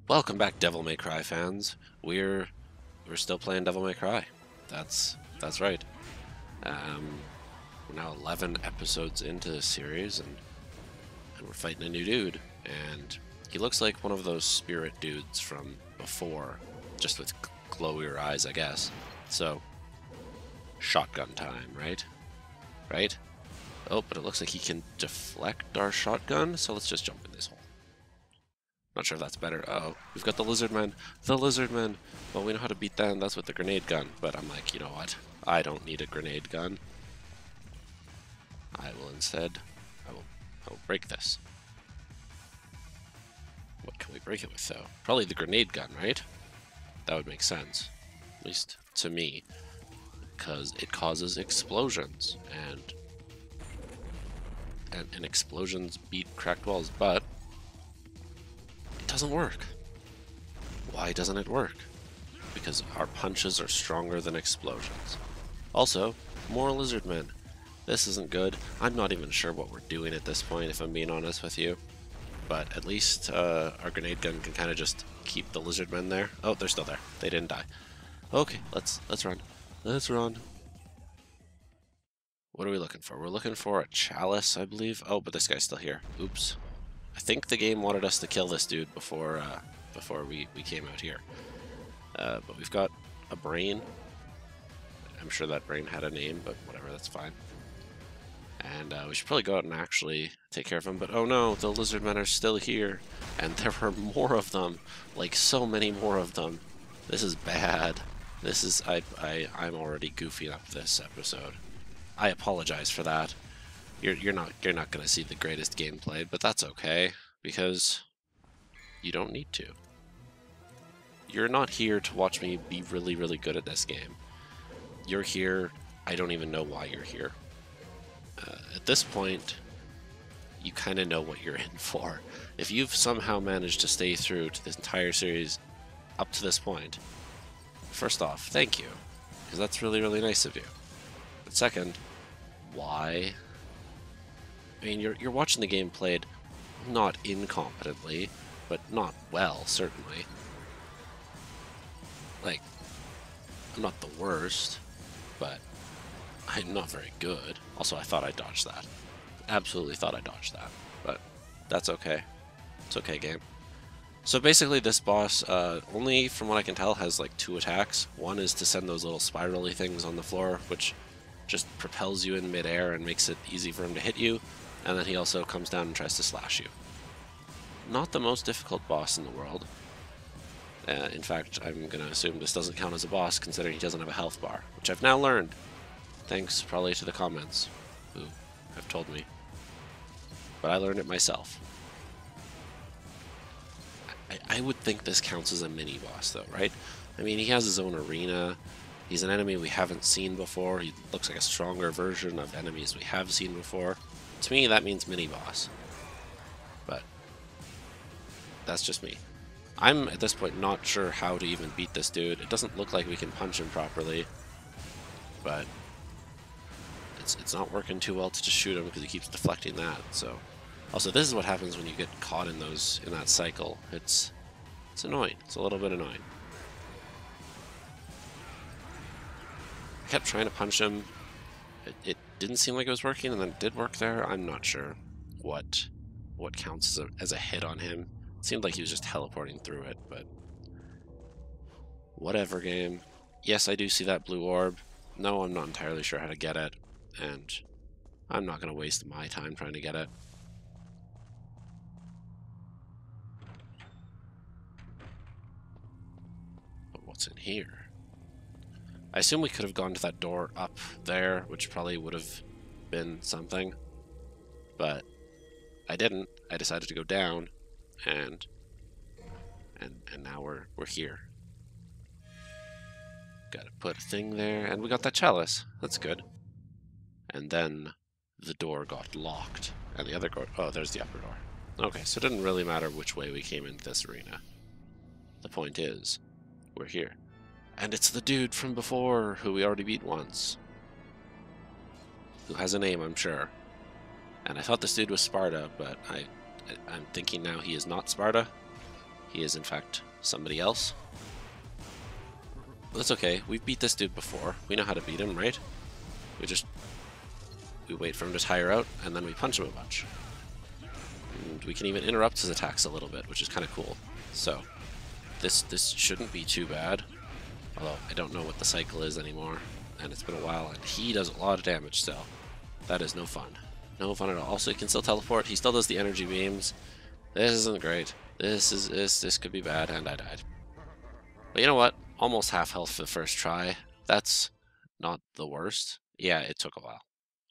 Welcome back, Devil May Cry fans. We're still playing Devil May Cry. That's right. Um, we're now 11 episodes into this series, and we're fighting a new dude. And he looks like one of those spirit dudes from before, just with glowier eyes, I guess. So, shotgun time, right? Right? Oh, but it looks like he can deflect our shotgun, so let's just jump in this hole. Not sure if that's better. Uh-oh, we've got the lizard men. The lizard men! Well, we know how to beat them. That's with the grenade gun. But I'm like, you know what? I don't need a grenade gun. I will instead... I will break this. What can we break it with, though? Probably the grenade gun, right? That would make sense. At least to me. Because it causes explosions. And explosions beat cracked walls, but... it doesn't work. Why doesn't it work? Because our punches are stronger than explosions. Also, more lizard men. This isn't good. I'm not even sure what we're doing at this point, if I'm being honest with you. But at least our grenade gun can kind of just keep the lizard men there. Oh, they're still there. They didn't die. Okay, let's run. Let's run. What are we looking for? We're looking for a chalice, I believe. Oh, but this guy's still here. Oops. I think the game wanted us to kill this dude before we came out here. But we've got a brain. I'm sure that brain had a name, but whatever, that's fine. And we should probably go out and actually take care of him. But oh no, the lizard men are still here. And there are more of them. Like, so many more of them. This is bad. This is... I'm already goofing up this episode. I apologize for that. You're not going to see the greatest gameplay, but that's okay, because you don't need to. You're not here to watch me be really, really good at this game. You're here, I don't even know why you're here. At this point, you kind of know what you're in for. If you've somehow managed to stay through to this entire series up to this point, first off, thank you, because that's really, really nice of you. But second, why? I mean, you're watching the game played not incompetently, but not well, certainly. Like, I'm not the worst, but I'm not very good. Also, I thought I dodged that. Absolutely thought I dodged that, but that's okay. It's okay, game. So basically, this boss, only from what I can tell, has like 2 attacks. One is to send those little spirally things on the floor, which just propels you in midair and makes it easy for him to hit you. And then he also comes down and tries to slash you. Not the most difficult boss in the world. In fact, I'm going to assume this doesn't count as a boss, considering he doesn't have a health bar, which I've now learned. Thanks, probably, to the comments, who have told me. But I learned it myself. I would think this counts as a mini-boss, though, right? I mean, he has his own arena. He's an enemy we haven't seen before. He looks like a stronger version of enemies we have seen before. To me, that means mini-boss. But that's just me. I'm, at this point, not sure how to even beat this dude. It doesn't look like we can punch him properly. But it's not working too well to just shoot him because he keeps deflecting that. So, also, this is what happens when you get caught in that cycle. It's annoying. It's a little bit annoying. I kept trying to punch him. It didn't seem like it was working, and then it did work there. I'm not sure what counts as a hit on him. It seemed like he was just teleporting through it, but whatever, game. Yes, I do see that blue orb. No, I'm not entirely sure how to get it, and I'm not going to waste my time trying to get it. But what's in here? I assume we could have gone to that door up there, which probably would have been something, but I didn't. I decided to go down, and now we're here. Gotta put a thing there, and we got that chalice. That's good. And then the door got locked, and the other door. Oh, there's the upper door. Okay, so it didn't really matter which way we came into this arena. The point is, we're here. And it's the dude from before, who we already beat once. Who has a name, I'm sure. And I thought this dude was Sparda, but I'm thinking now he is not Sparda. He is, in fact, somebody else. But that's okay. We've beat this dude before. We know how to beat him, right? We wait for him to tire out, and then we punch him a bunch. And we can even interrupt his attacks a little bit, which is kind of cool. So, this shouldn't be too bad. Although, I don't know what the cycle is anymore, and it's been a while, and he does a lot of damage still. That is no fun. No fun at all. Also, he can still teleport. He still does the energy beams. This isn't great. This could be bad, and I died. But you know what? Almost half health for the first try. That's not the worst. Yeah, it took a while.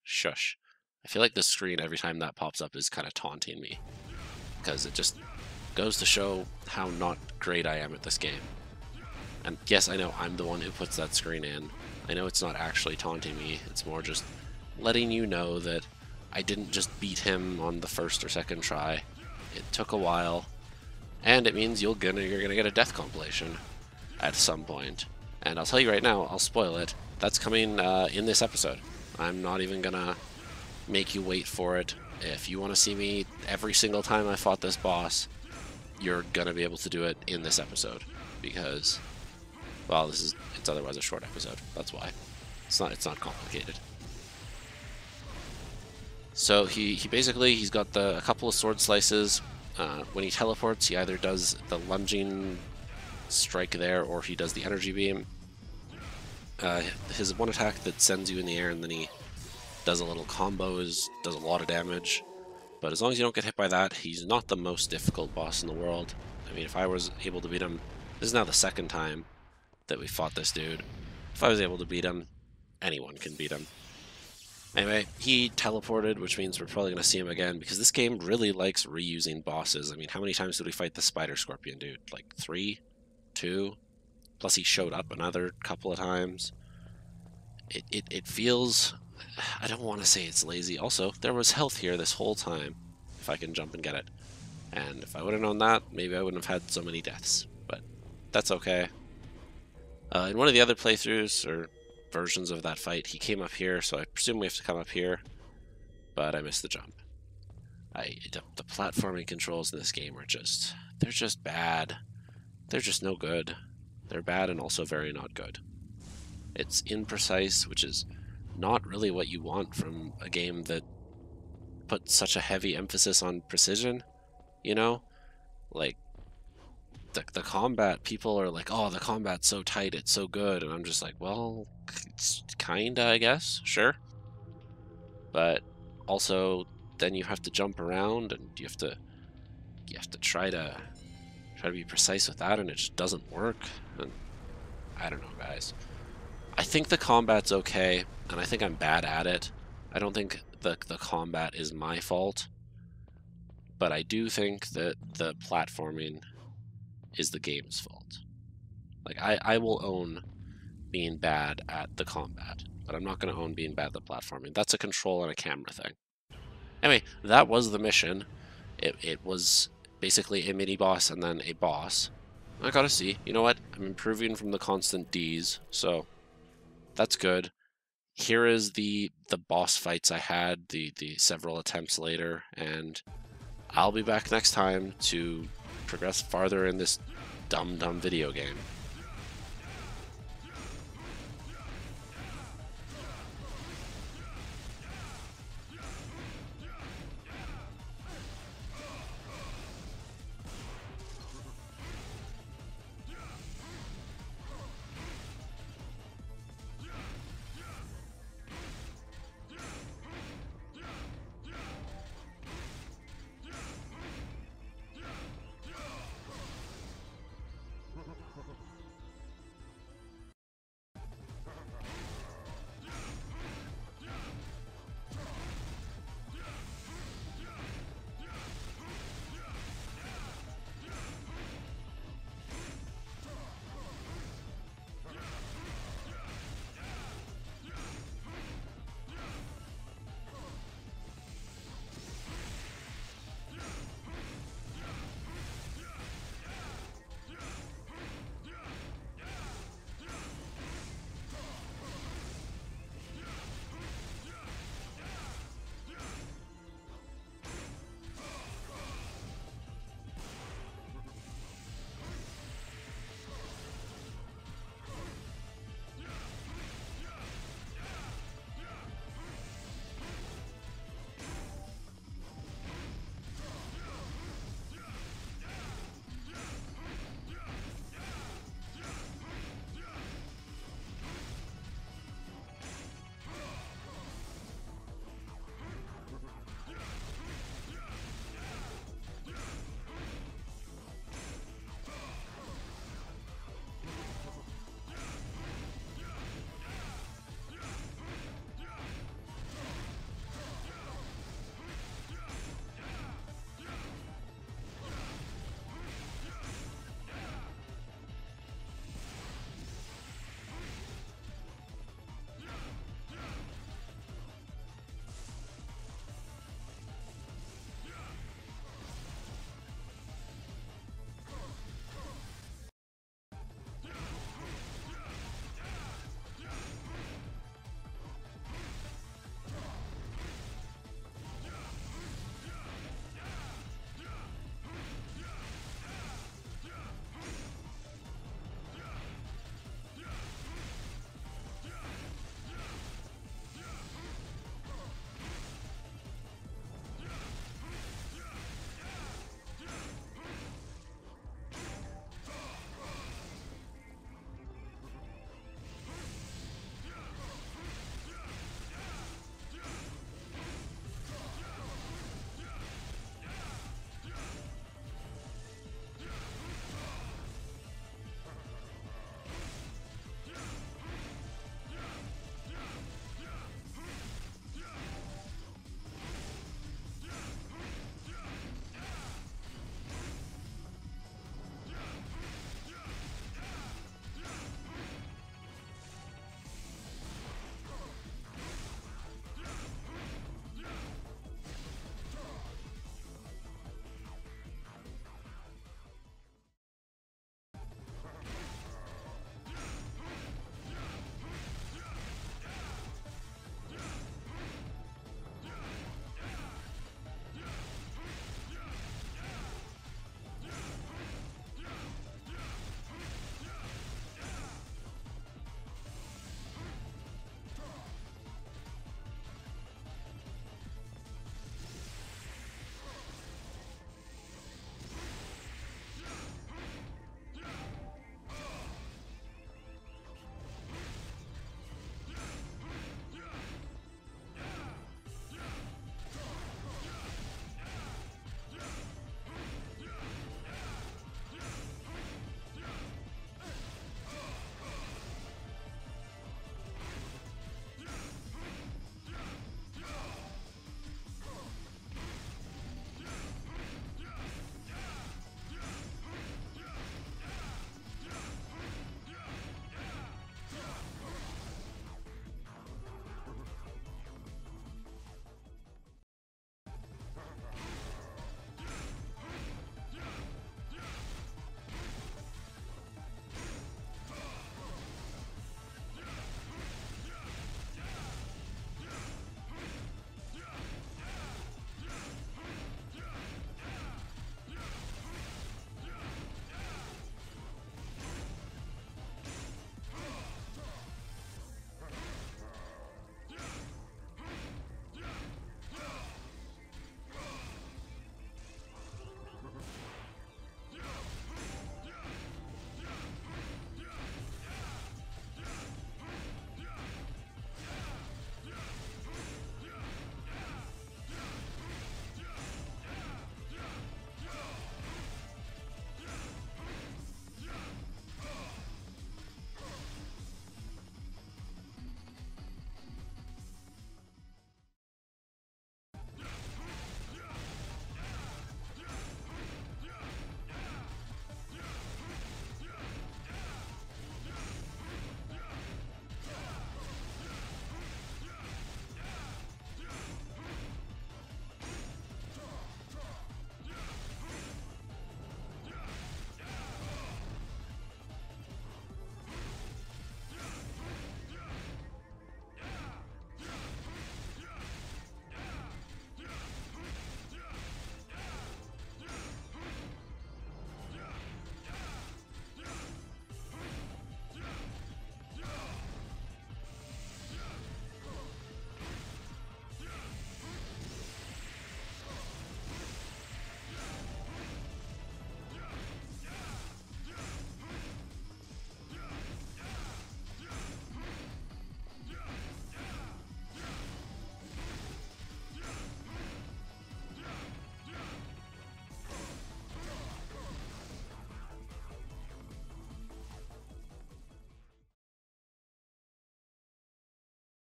Shush. I feel like the screen every time that pops up is kind of taunting me, because it just goes to show how not great I am at this game. And yes, I know I'm the one who puts that screen in. I know it's not actually taunting me. It's more just letting you know that I didn't just beat him on the first or second try. It took a while, and it means you're gonna get a death compilation at some point. And I'll tell you right now, I'll spoil it. That's coming in this episode. I'm not even gonna make you wait for it. If you want to see me every single time I fought this boss, you're gonna be able to do it in this episode, because, well, it's otherwise a short episode. That's why. It's not complicated. So he's got a couple of sword slices. When he teleports, he either does the lunging strike there, or he does the energy beam. His one attack that sends you in the air, and then he does a little combo, does a lot of damage. But as long as you don't get hit by that, he's not the most difficult boss in the world. I mean, if I was able to beat him, this is now the second time that we fought this dude. If I was able to beat him, anyone can beat him. Anyway, he teleported, which means we're probably going to see him again, because this game really likes reusing bosses. I mean, how many times did we fight the Spider Scorpion dude? Like 3? 2? Plus he showed up another couple of times. It feels... I don't want to say it's lazy. Also, there was health here this whole time, if I can jump and get it. And if I would have known that, maybe I wouldn't have had so many deaths. But that's okay. In one of the other playthroughs, or versions of that fight, he came up here, so I presume we have to come up here. But I missed the jump. The platforming controls in this game are just... they're just bad. They're just no good. They're bad and also very not good. It's imprecise, which is not really what you want from a game that puts such a heavy emphasis on precision, you know? Like, the combat, people are like, oh, the combat's so tight, it's so good, and I'm just like, well, it's kinda, I guess, sure. But also, then you have to jump around, and you have to try to be precise with that, and it just doesn't work. And I don't know, guys. I think the combat's okay, and I think I'm bad at it. I don't think the combat is my fault, but I do think that the platforming is the game's fault. Like, I will own being bad at the combat, but I'm not going to own being bad at the platforming. That's a control and a camera thing. Anyway, that was the mission. It was basically a mini-boss and then a boss. I gotta see. You know what? I'm improving from the constant Ds, so that's good. Here is the boss fights I had, the several attempts later, and I'll be back next time to progress farther in this dumb video game.